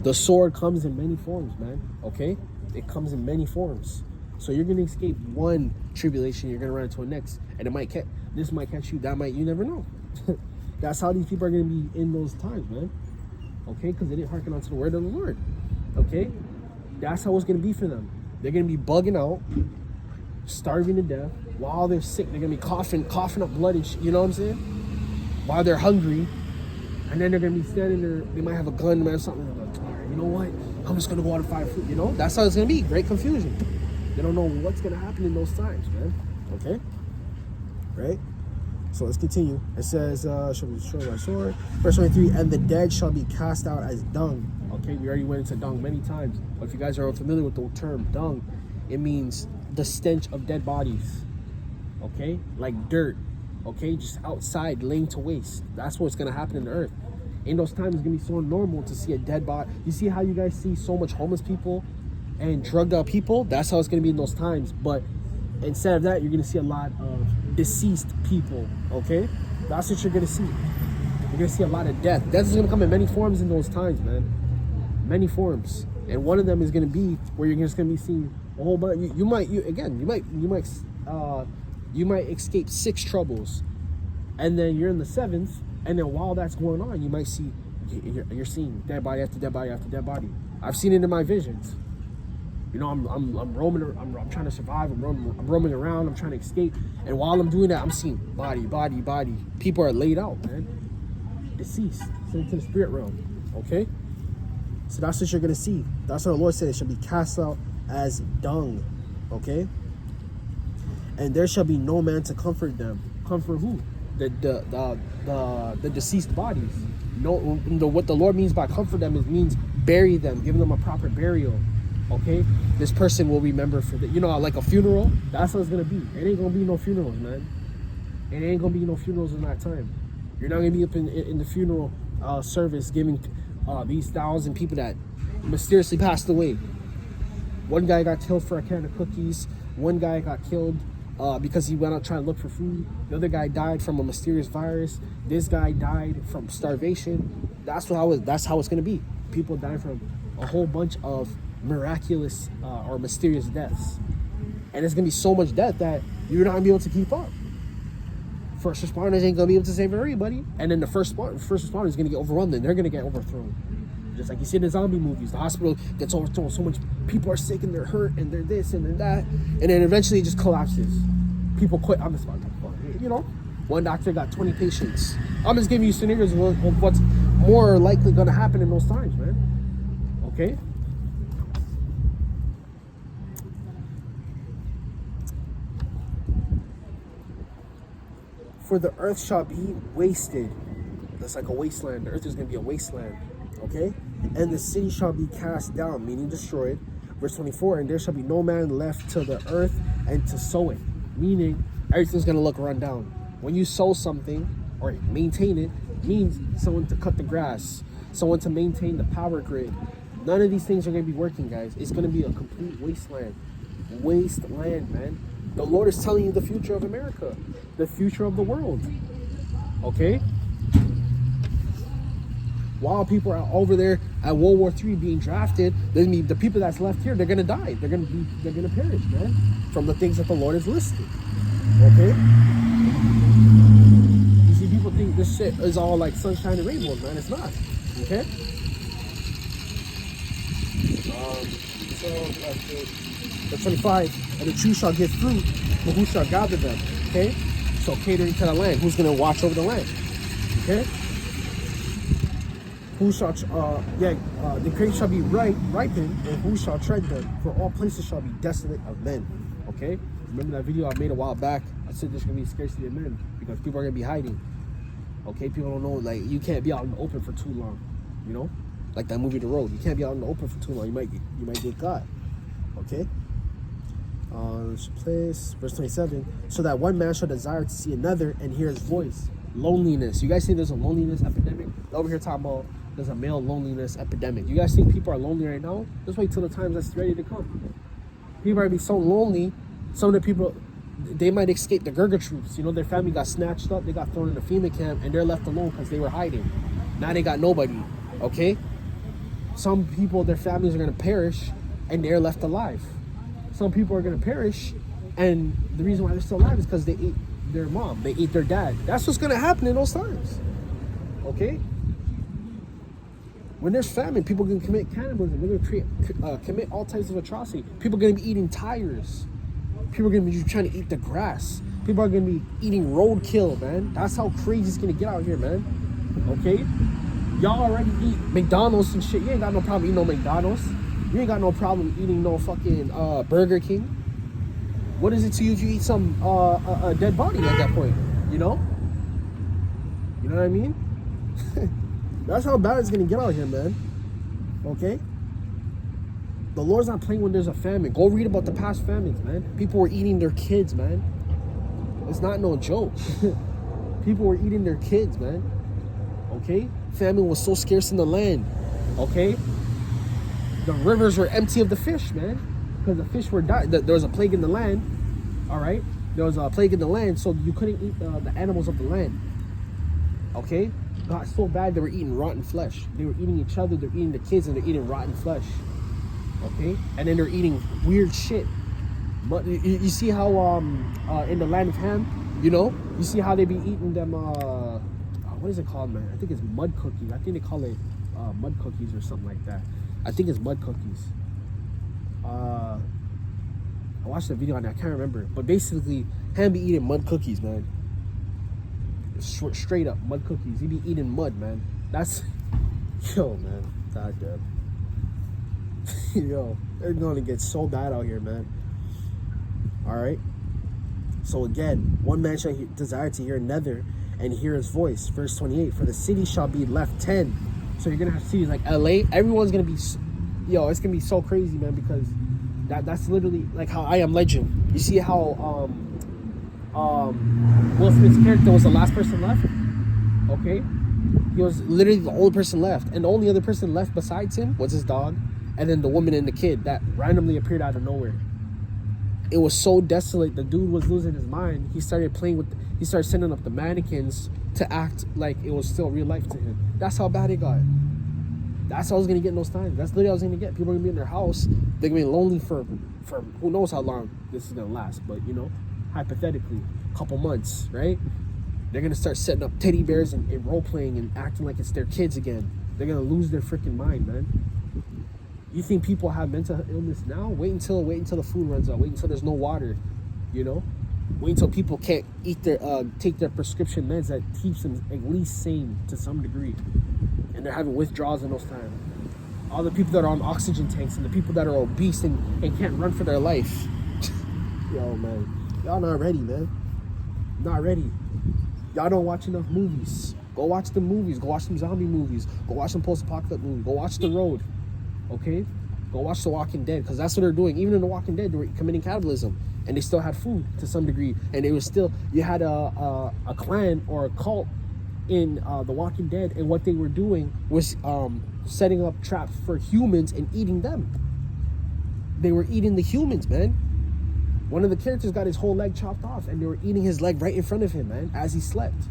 The sword comes in many forms, man. Okay? It comes in many forms. So you're gonna escape one tribulation, you're gonna run into a next, and this might catch you, that might, you never know. That's how these people are gonna be in those times, man. Okay? Because they didn't hearken onto the word of the Lord. Okay? That's how it's gonna be for them. They're gonna be bugging out, starving to death. While they're sick, they're gonna be coughing up blood and shit, you know what I'm saying? While they're hungry, and then they're gonna be standing there, they might have a gun or something, like, all right, you know what? I'm just gonna go out and find food, you know? That's how it's gonna be, great confusion. They don't know what's gonna happen in those times, man. Okay? Right? So let's continue. It says, shall be destroyed by sword. Verse 23, and the dead shall be cast out as dung. Okay, we already went into dung many times. But if you guys are unfamiliar with the term dung, it means the stench of dead bodies. Okay? Like dirt. Okay? Just outside, laying to waste. That's what's gonna happen in the earth. In those times, it's gonna be so normal to see a dead body. You see how you guys see so much homeless people and drugged out people? That's how it's gonna be in those times. But instead of that, you're gonna see a lot of deceased people. Okay? That's what you're gonna see. You're gonna see a lot of death. Death is gonna come in many forms in those times, man. Many forms. And one of them is gonna be where you're just gonna be seeing a whole bunch. You might escape 6 troubles, and then you're in the 7th, and then while that's going on, you might see you're seeing dead body after dead body after dead body. I've seen it in my visions. You know, I'm roaming. I'm trying to survive. I'm roaming around. I'm trying to escape, and while I'm doing that, I'm seeing body. People are laid out, man, deceased, sent to the spirit realm. Okay, so that's what you're gonna see. That's what the Lord said. It shall be cast out as dung. Okay. And there shall be no man to comfort them. Comfort who? The deceased bodies. No, what the Lord means by comfort them means bury them, give them a proper burial. Okay, this person will remember for the, you know, like a funeral. That's what it's gonna be. It ain't gonna be no funerals, man. It ain't gonna be no funerals in that time. You're not gonna be up in the funeral service giving these 1,000 people that mysteriously passed away. One guy got killed for a can of cookies. One guy got killed because he went out trying to look for food. The other guy died from a mysterious virus. This guy died from starvation. That's how it's gonna be. People die from a whole bunch of miraculous or mysterious deaths, and it's gonna be so much death that you're not gonna be able to keep up. First responders ain't gonna be able to save everybody, and then the first responders is gonna get overrun. Then they're gonna get overthrown. Just like you see in the zombie movies, the hospital gets overthrown. So much people are sick and they're hurt and they're this and they're that, and then eventually it just collapses. People quit on the spot. You know, one doctor got 20 patients. I'm just giving you scenarios of what's more likely going to happen in those times, man. Okay. For the earth shall be wasted. That's like a wasteland. The earth is going to be a wasteland. Okay? And the city shall be cast down, meaning destroyed. Verse 24, and there shall be no man left to the earth and to sow it. Meaning, everything's going to look run down. When you sow something or maintain it, means someone to cut the grass, someone to maintain the power grid. None of these things are going to be working, guys. It's going to be a complete wasteland. Wasteland, man. The Lord is telling you the future of America, the future of the world. Okay? While people are over there at World War III being drafted, the people that's left here, they're gonna die. They're gonna perish, man, from the things that the Lord has listed. Okay? You see, people think this shit is all like sunshine and rainbows, man. It's not. Okay? The 25, and the tree shall give fruit, but who shall gather them? Okay? So catering to the land, who's gonna watch over the land? Okay? Who shall, the grapes shall be ripened, and who shall tread them? For all places shall be desolate of men. Okay? Remember that video I made a while back? I said there's going to be scarcity of men because people are going to be hiding. Okay? People don't know, like, you can't be out in the open for too long. You know? Like that movie, The Road. You can't be out in the open for too long. You might get caught. Okay? Place, verse 27. So that one man shall desire to see another and hear his voice. Loneliness. You guys think there's a loneliness epidemic? Over here talking about there's a male loneliness epidemic. You guys think people are lonely right now? Just wait till the time that's ready to come. People are going to be so lonely. Some of the people, they might escape the Gurga troops. You know, their family got snatched up. They got thrown in a FEMA camp, and they're left alone because they were hiding. Now they got nobody. Okay? Some people, their families are going to perish and they're left alive. Some people are going to perish, and the reason why they're still alive is because they ate their mom, they ate their dad. That's what's going to happen in those times. Okay? When there's famine, people are going to commit cannibalism. They're going to commit all types of atrocity. People are going to be eating tires. People are going to be trying to eat the grass. People are going to be eating roadkill, man. That's how crazy it's going to get out here, man. Okay? Y'all already eat McDonald's and shit. You ain't got no problem eating no McDonald's. You ain't got no problem eating no fucking Burger King. What is it to you if you eat some a dead body at that point? You know? You know what I mean? That's how bad it's gonna get out here, man. Okay? The Lord's not playing when there's a famine. Go read about the past famines, man. People were eating their kids, man. It's not no joke. People were eating their kids, man. Okay? Famine was so scarce in the land. Okay? The rivers were empty of the fish, man. Because the fish were dying. There was a plague in the land. Alright? There was a plague in the land, so you couldn't eat the animals of the land. Okay? Got so bad they were eating rotten flesh. They were eating each other, they're eating the kids, and they're eating rotten flesh. Okay? And then they're eating weird shit. But you see how in the land of Ham, you know, you see how they be eating them what is it called, man? I think it's mud cookies. I think they call it mud cookies or something like that. I think it's mud cookies. I watched the video on that, I can't remember. But basically, Ham be eating mud cookies, man. Straight up mud cookies. He be eating mud, man. That's yo, man. God damn. Yo, it's gonna get so bad out here, man. Alright. So again, one man shall desire to hear another and hear his voice. Verse 28. For the city shall be left 10. So you're gonna have cities like LA. Everyone's gonna be, yo, it's gonna be so crazy, man, because that's literally like how I Am Legend. You see how Will Smith's character was the last person left? Okay? He was literally the only person left. And the only other person left besides him was his dog. And then the woman and the kid that randomly appeared out of nowhere. It was so desolate. The dude was losing his mind. He started sending up the mannequins to act like it was still real life to him. That's how bad it got. That's how I was going to get in those times. That's literally how I was going to get. People are going to be in their house. They're going to be lonely for who knows how long this is going to last. But, you know, hypothetically, a couple months, right? They're going to start setting up teddy bears and role-playing and acting like it's their kids again. They're going to lose their freaking mind, man. You think people have mental illness now? Wait until the food runs out. Wait until there's no water, you know? Wait until people can't take their prescription meds that keeps them at least sane to some degree. And they're having withdrawals in those times. All the people that are on oxygen tanks and the people that are obese and can't run for their life. Yo, man. Y'all not ready, man. Not ready. Y'all don't watch enough movies. Go watch the movies. Go watch some zombie movies. Go watch some post-apocalyptic movies. Go watch The Road. Okay? Go watch The Walking Dead, because that's what they're doing. Even in The Walking Dead, they were committing cannibalism, and they still had food to some degree. And it was still, you had a clan or a cult in The Walking Dead, and what they were doing was setting up traps for humans and eating them. They were eating the humans, man. One of the characters got his whole leg chopped off, and they were eating his leg right in front of him, man, as he slept.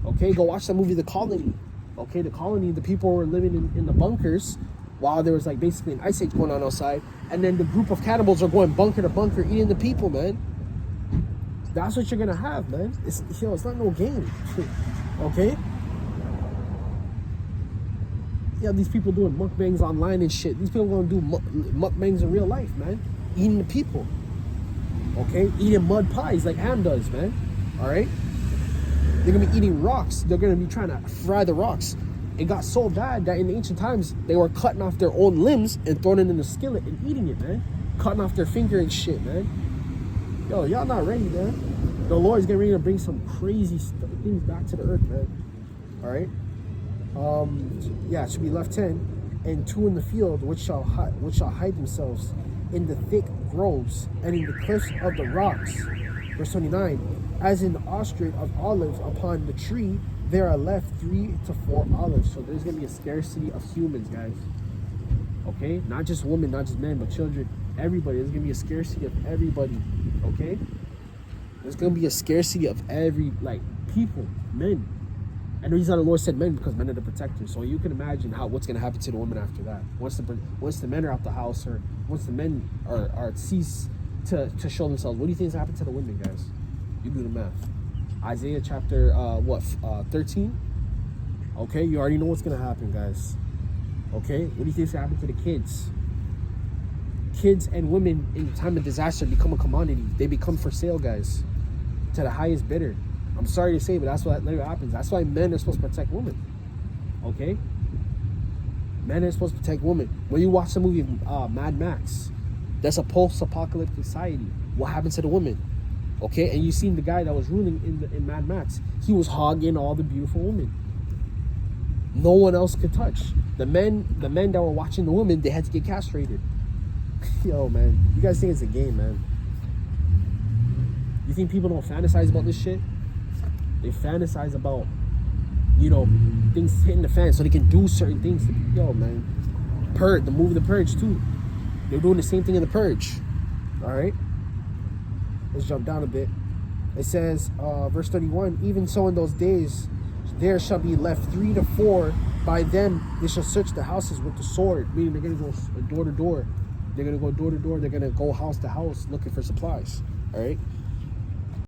Okay, go watch that movie, The Colony. Okay, The Colony, the people were living in the bunkers while there was like basically an ice age going on outside, and then the group of cannibals are going bunker to bunker eating the people, man. That's what you're gonna have, man. It's not no game. Okay? Yeah, these people doing mukbangs online and shit. These people gonna do mukbangs in real life, man. Eating the people. Okay? Eating mud pies like Ham does, man. Alright? They're gonna be eating rocks. They're gonna be trying to fry the rocks. It got so bad that in the ancient times, they were cutting off their own limbs and throwing it in the skillet and eating it, man. Cutting off their finger and shit, man. Yo, y'all not ready, man. The Lord's getting ready to bring some crazy things back to the earth, man. Alright? Yeah, it should be left 10. And 2 in the field, which shall hide themselves in the thick groves and in the cliffs of the rocks. Verse 29. As in the orchard of olives upon the tree, there are left 3 to 4 olives. So there's going to be a scarcity of humans, guys. Okay? Not just women, not just men, but children. Everybody. There's going to be a scarcity of everybody. Okay? There's going to be a scarcity of every, people, men. And the reason the Lord said men because men are the protectors. So you can imagine what's going to happen to the women after that. Once the men are out the house, or once the men are cease to show themselves, what do you think is going to happen to the women, guys? You do the math. Isaiah chapter 13. Okay, you already know what's going to happen, guys. Okay, what do you think is going to happen to the kids? Kids and women in time of disaster become a commodity. They become for sale, guys, to the highest bidder. I'm sorry to say, but that's what happens. That's why men are supposed to protect women. Okay? Men are supposed to protect women. When you watch the movie Mad Max, that's a post-apocalyptic society. What happened to the women? Okay? And you seen the guy that was ruling in Mad Max. He was hogging all the beautiful women. No one else could touch. The men that were watching the women, they had to get castrated. Yo, man. You guys think it's a game, man. You think people don't fantasize about this shit? They fantasize about, things hitting the fan so they can do certain things. Yo, man. The movie The Purge, too. They're doing the same thing in The Purge. All right? Let's jump down a bit. It says, verse 31, even so in those days, there shall be left 3 to 4. By them, they shall search the houses with the sword. Meaning they're going to go door to door. They're going to go door to door. They're going to go house to house looking for supplies. All right?